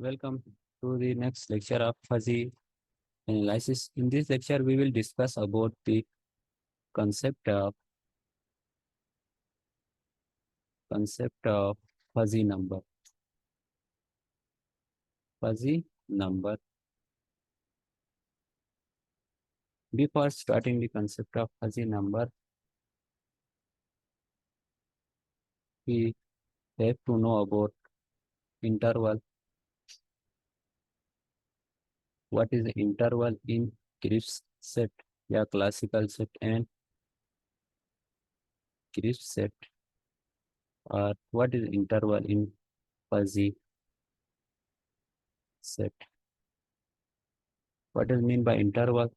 Welcome to the next lecture of fuzzy analysis. In this lecture, we will discuss about the concept of concept of fuzzy number. Fuzzy number. Before starting the concept of fuzzy number, we have to know about interval. What is the interval in Crisp set? Yeah, classical set and Crisp set. Or what is interval in fuzzy set? What is mean by interval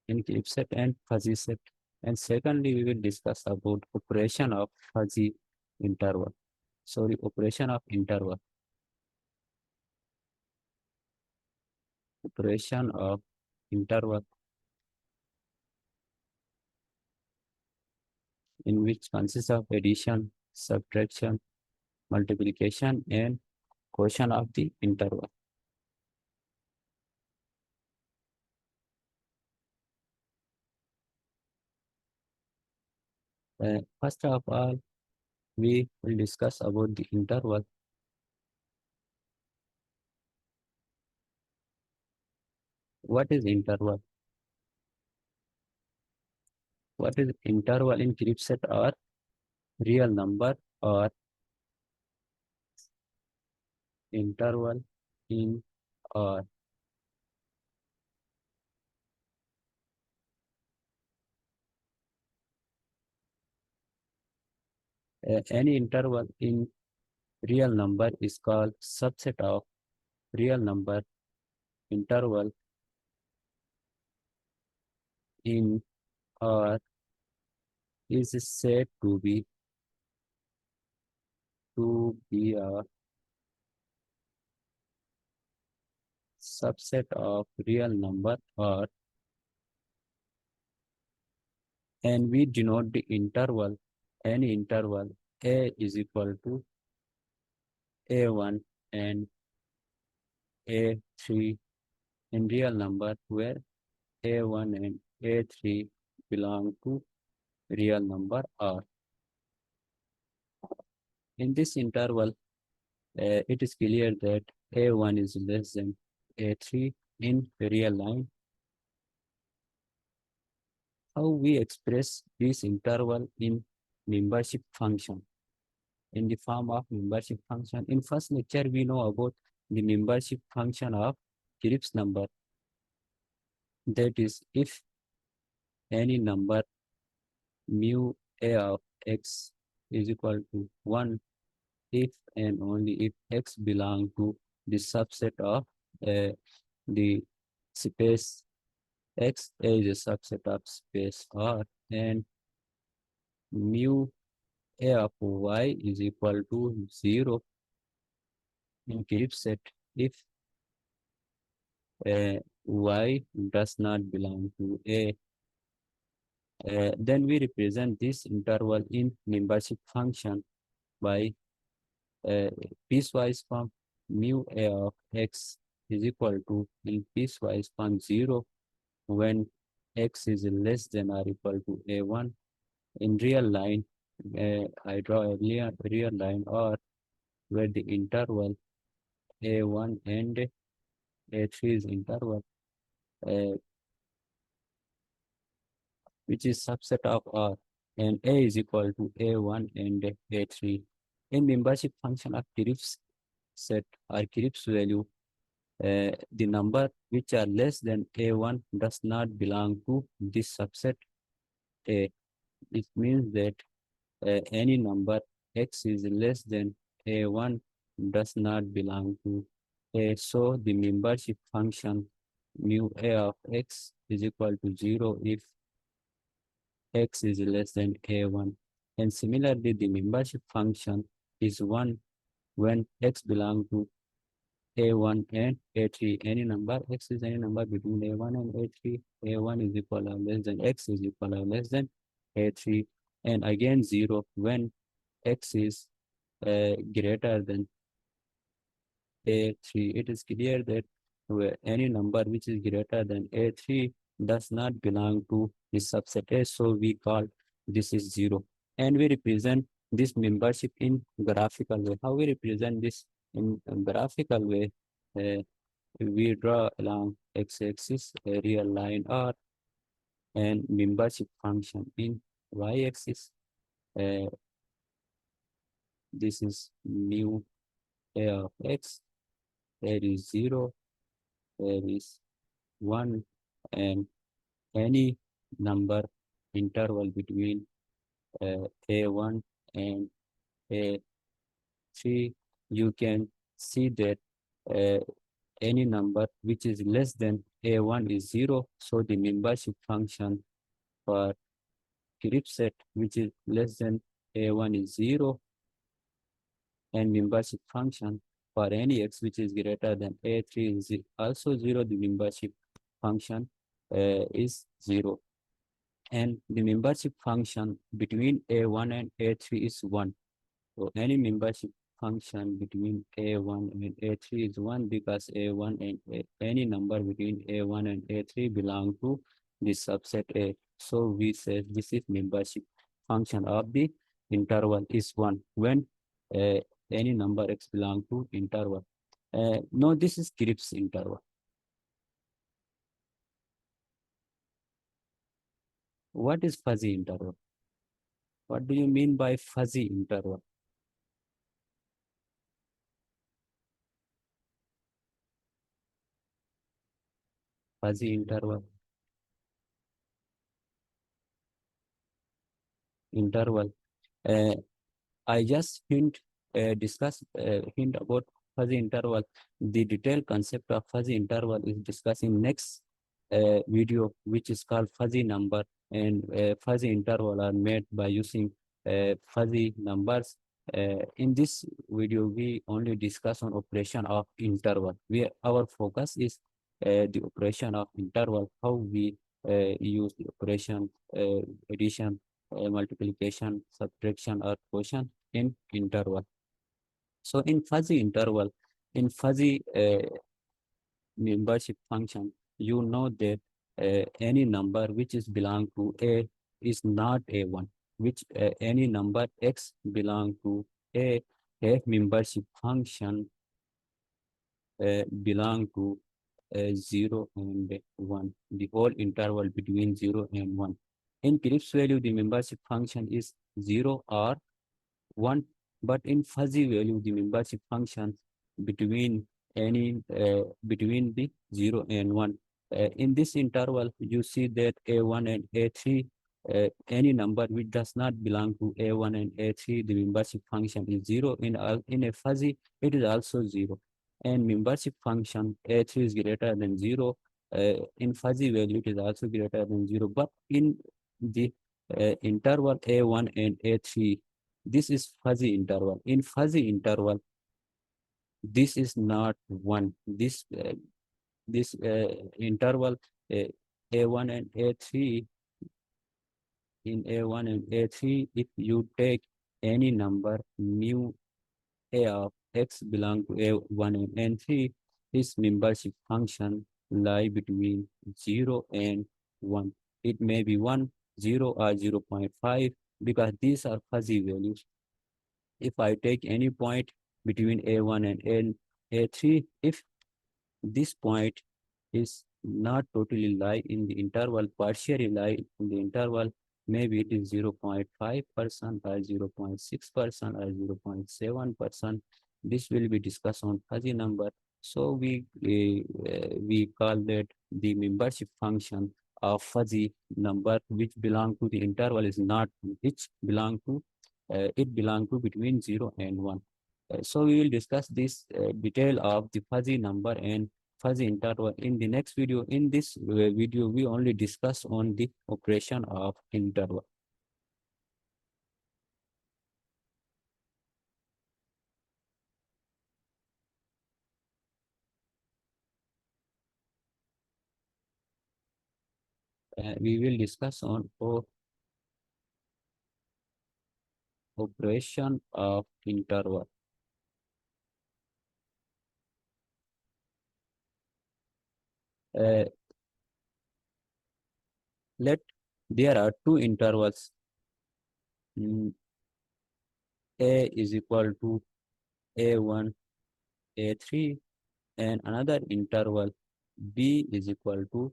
in Crisp set and fuzzy set? And secondly, we will discuss about operation of fuzzy interval. Sorry, operation of interval. Operation of interval in which consists of addition, subtraction, multiplication, and quotient of the interval. First of all, we will discuss about the interval. What is interval? What is interval in Crisp set or real number or interval in or any interval in real number is called subset of real number. Interval in or is said to be a subset of real number or, and we denote the interval, any interval a is equal to a1 and a3 in real number where a1 and a3 belong to real number R. In this interval, it is clear that a1 is less than a3 in real line. How we express this interval in membership function in the form of membership function. In first lecture, we know about the membership function of Crisp number. That is, if any number mu a of x is equal to 1, if and only if x belong to the subset of the space x is a subset of space R, and mu a of y is equal to 0 in Crisp set if y does not belong to A. Then we represent this interval in membership function by piecewise form mu a of x is equal to in piecewise form 0 when x is less than or equal to a1. In real line, I draw a real line or where the interval a1 and a3 is interval which is subset of R, and A is equal to A1 and A3. In membership function of Crisp set or Crisp value, the number which are less than A1 does not belong to this subset A. It means that any number x is less than A1 does not belong to A. So the membership function mu A of x is equal to 0 if x is less than a1. And similarly, the membership function is 1 when x belongs to a1 and a3. Any number, x is any number between a1 and a3. a1 is equal or less than x is equal or less than a3. And again 0 when x is greater than A3. It is clear that any number which is greater than A3 does not belong to the subset A, so we call this is zero. And we represent this membership in graphical way. How we represent this in a graphical way? Uh, we draw along x-axis a real line R and membership function in y-axis. Uh, this is mu a of x. There is 0, there is 1, and any number interval between a1 and a3, you can see that uh, any number which is less than a1 is 0. So the membership function for grip set which is less than a1 is 0, and membership function for any x which is greater than a3 is also 0. The membership function is 0. And the membership function between a1 and a3 is 1. So any membership function between a1 and a3 is 1 because a1 and any number between a1 and a3 belong to the subset A. So we say this is membership function of the interval is 1 when uh, any number x belong to interval. No, this is Grips interval. What is fuzzy interval? What do you mean by fuzzy interval? Fuzzy interval. Interval. Uh, I just discuss hint about fuzzy interval. The detailed concept of fuzzy interval is discussed in next video, which is called fuzzy number, and fuzzy interval are made by using fuzzy numbers. In this video, we only discuss on operation of interval. Our focus is the operation of interval, how we use the operation addition, multiplication, subtraction, or quotient in interval. So in fuzzy interval, in fuzzy membership function, you know that any number which is belong to A is not A1, which any number X belong to A membership function belong to 0 and 1, the whole interval between 0 and 1. In Cripps value, the membership function is 0 or 1, but in fuzzy value, the membership function between between the 0 and 1. In this interval, you see that A1 and A3, any number which does not belong to A1 and A3, the membership function is 0. In a fuzzy, it is also 0. And membership function A3 is greater than 0. In fuzzy value, it is also greater than 0. But in the interval A1 and A3, this is fuzzy interval. In fuzzy interval, this is not 1. This interval uh, A1 and A3, in A1 and A3, if you take any number mu A of x belong to A1 and N3, its membership function lie between 0 and 1. It may be 1, 0, or 0.5 because these are fuzzy values. If I take any point between A1 and A3, if this point is not totally lie in the interval, partially lie in the interval, maybe it is 0.5% or 0.6% or 0.7%. This will be discussed on fuzzy number. So we call that the membership function of fuzzy number which belong to the interval is not which belong to it belong to between 0 and 1. So we will discuss this detail of the fuzzy number and fuzzy interval in the next video. In this video, we only discuss on the operation of interval. We will discuss on operation of interval. Uh, let there are two intervals. Mm, A is equal to A1, A3, and another interval B is equal to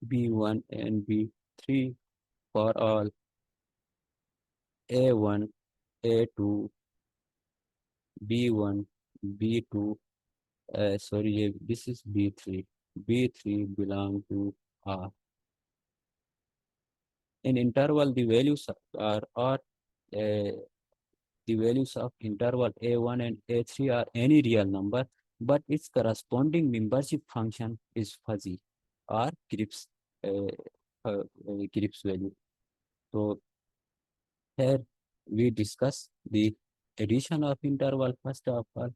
B1 and B3 for all A1, A2, B1, B2. Sorry, this is B3. B3 belong to R. In interval, are uh, the values of interval A1 and A3 are any real number, but its corresponding membership function is fuzzy or uh, Grip's value. So here we discuss the addition of interval. First of all,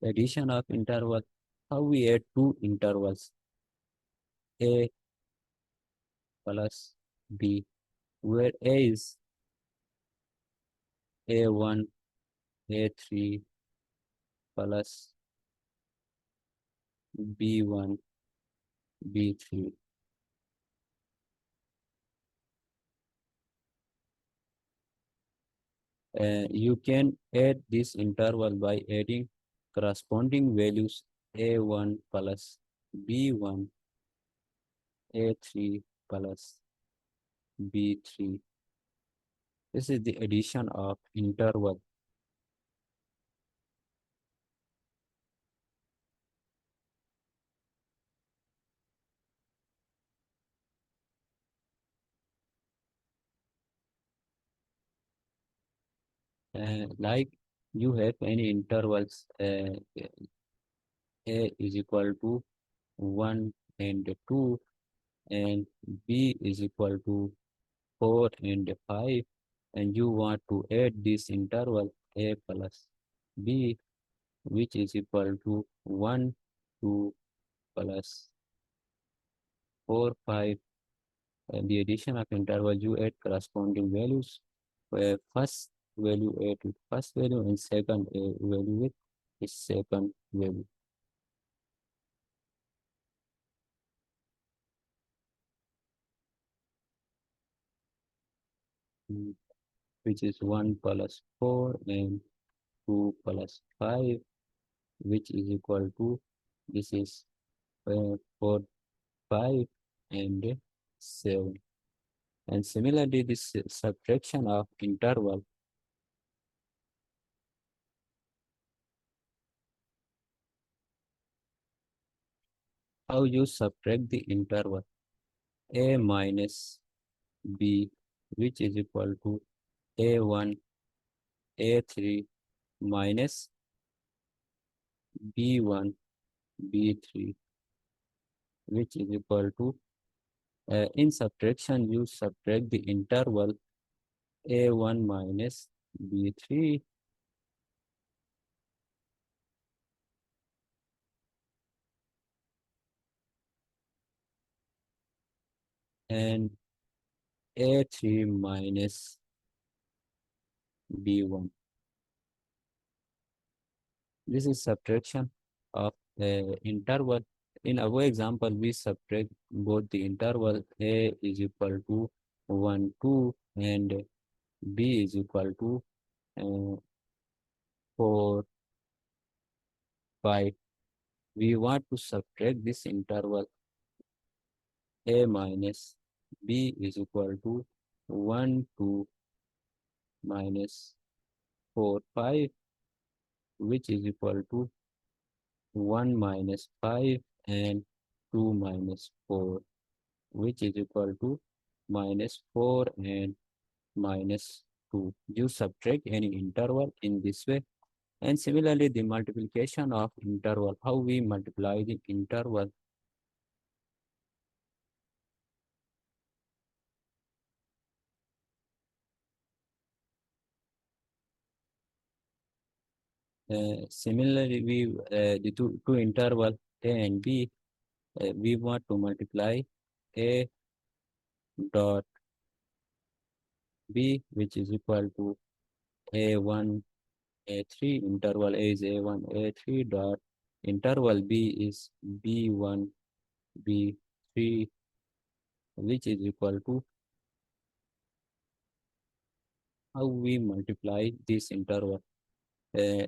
addition of interval. How we add two intervals A plus B, where A is A1, A3 plus B1, B3. You can add this interval by adding corresponding values A1 plus B1, A3 plus B3. This is the addition of interval. Like you have any intervals, A is equal to 1 and 2, and B is equal to 4 and 5, and you want to add this interval A plus B, which is equal to 1, 2 plus 4, 5, and the addition of interval you add corresponding values, where first value add with first value and second value with its second value. Mm, which is 1 plus 4 and 2 plus 5, which is equal to, this is 4, 5 and 7. And similarly, this subtraction of interval, how you subtract the interval A minus B, which is equal to A1, A3 minus B1, B3, which is equal to, in subtraction, you subtract the interval A1 minus B3 and A3 minus B1. This is subtraction of interval. In our example, we subtract both the interval A is equal to 1, 2 and B is equal to 4, 5. We want to subtract this interval A minus B is equal to 1, 2 minus 4, 5, which is equal to 1 minus 5 and 2 minus 4, which is equal to minus 4 and minus 2. You subtract any interval in this way. And similarly, the multiplication of interval, how we multiply the interval. Similarly, the two interval A and B, we want to multiply A dot B, which is equal to A1, A3, interval A is A1, A3 dot interval B is B1, B3, which is equal to how we multiply this interval. Uh,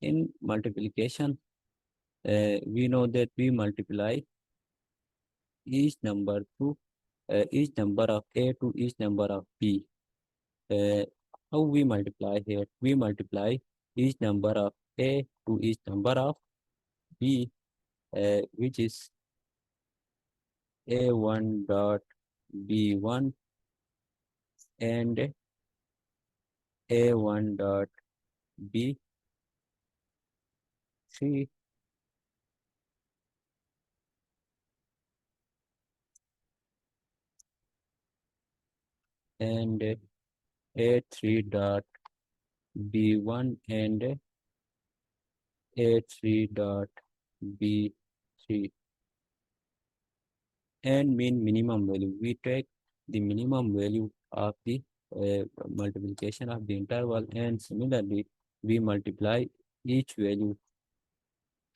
in multiplication, we know that we multiply each number of A to each number of B. Uh, how we multiply here? We multiply each number of A to each number of B, which is A1 dot B1 and A1 dot B3 and A3 dot B1 and A3 dot B3, and mean minimum value. We take the minimum value of the multiplication of the interval, and similarly we multiply each value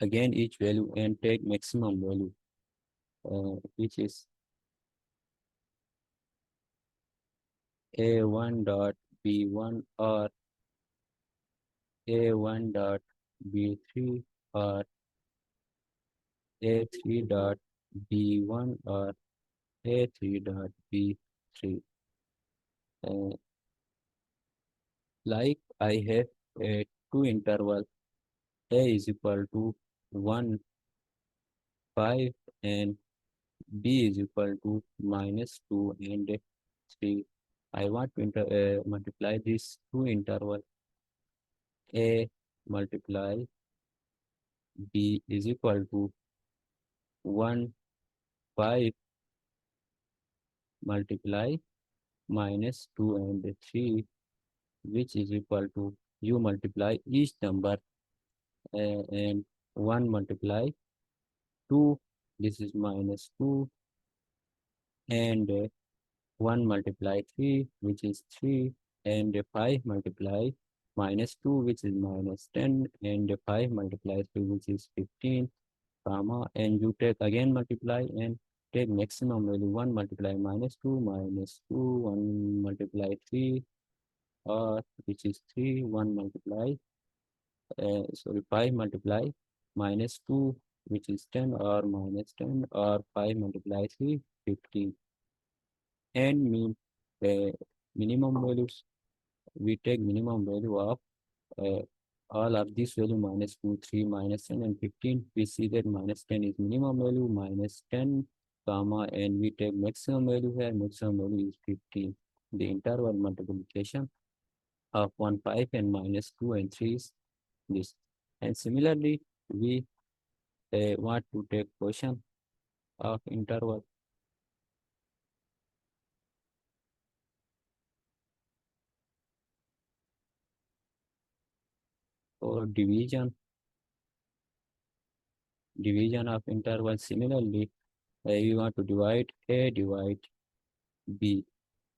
each value and take maximum value, which is A1 dot B1 or A1 dot B3 or A3 dot B1 or A3 dot B3. Uh, like I have a two interval, A is equal to 1, 5 and B is equal to -2 and 3. I want to multiply these two interval. A multiply B is equal to 1, 5 multiply -2 and 3, which is equal to you multiply each number, and 1 multiply 2, this is -2, and 1 multiply 3, which is 3, and 5 multiply -2, which is -10, and 5 multiply 3, which is 15, comma, and you take again multiply and take maximum value. 1 multiply -2, -2, 1 multiply 3, or which is 3, 1 multiply, 5 multiply -2, which is 10, or -10, or 5 multiply 3, 15. And mean minimum values, we take minimum value of uh, all of these value -2, 3, -10 and 15. We see that -10 is minimum value, -10, comma, and we take maximum value here. Maximum value is 15. The interval multiplication of 1, 5 and -2 and 3 is this. And similarly, we want to take quotient of interval or division of interval. Similarly, you want to divide A divide B,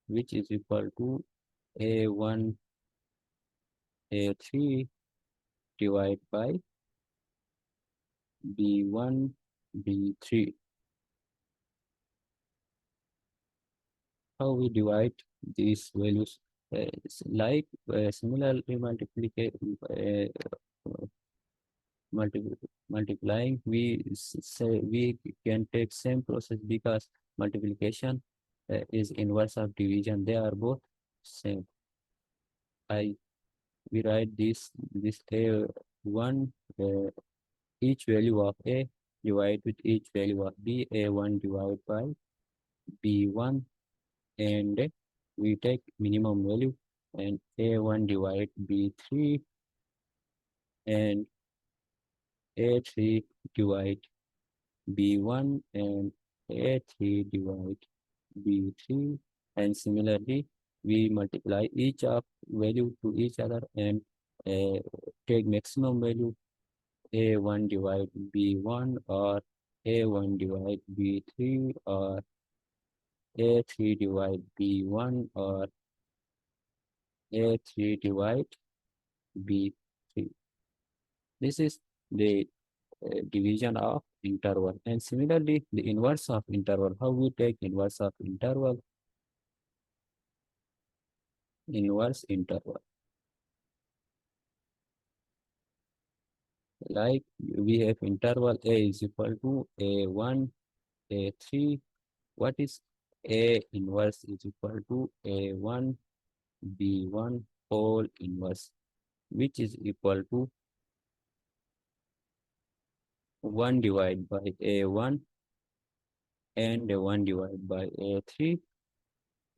which is equal to A1 A3 divided by B1 B3. How we divide these values? Like similarly multi multiplying, we say we can take same process because multiplication is inverse of division. They are both same. We write this A1, each value of A divide with each value of B. A1 divided by B1, and we take minimum value, and A1 divide B3 and A3 divide B1 and A3 divide B3, and similarly we multiply each of value to each other and uh, take maximum value. A1 divide B1 or A1 divide B3 or A3 divide B1 or A3 divide B3. This is the division of interval. And similarly, the inverse of interval. How we take inverse of interval? Inverse interval. Like we have interval A is equal to A1, A3. What is A inverse is equal to A1, B1 whole inverse, which is equal to 1 divided by A1 and 1 divided by A3.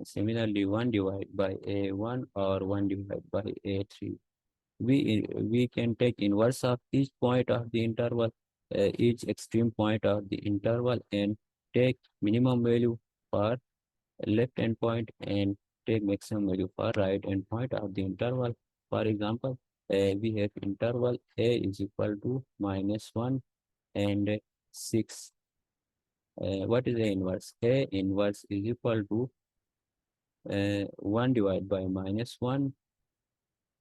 Similarly, 1 divided by A1 or 1 divided by A3. We can take inverse of each point of the interval, each extreme point of the interval, and take minimum value for left endpoint and take maximum value for right endpoint of the interval. For example, we have interval A is equal to -1 and 6. What is A inverse? A inverse is equal to 1 divided by -1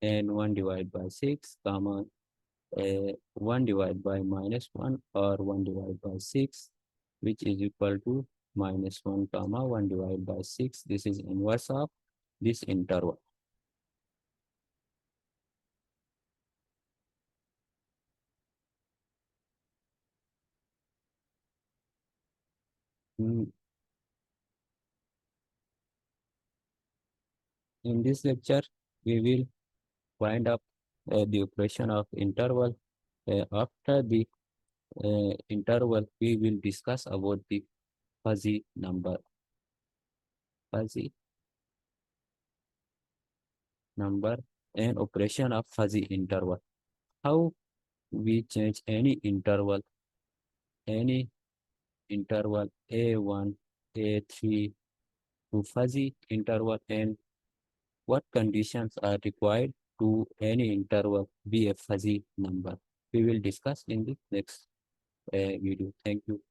and 1 divided by 6, comma 1 divided by -1 or 1 divided by 6, which is equal to -1 comma 1 divided by 6. This is inverse of this interval. Mm, In this lecture, we will wind up the operation of interval. After the interval, we will discuss about the fuzzy fuzzy number and operation of fuzzy interval. How we change any interval A1, A3 to fuzzy interval, and what conditions are required to any interval be a fuzzy number. We will discuss in the next video. Thank you.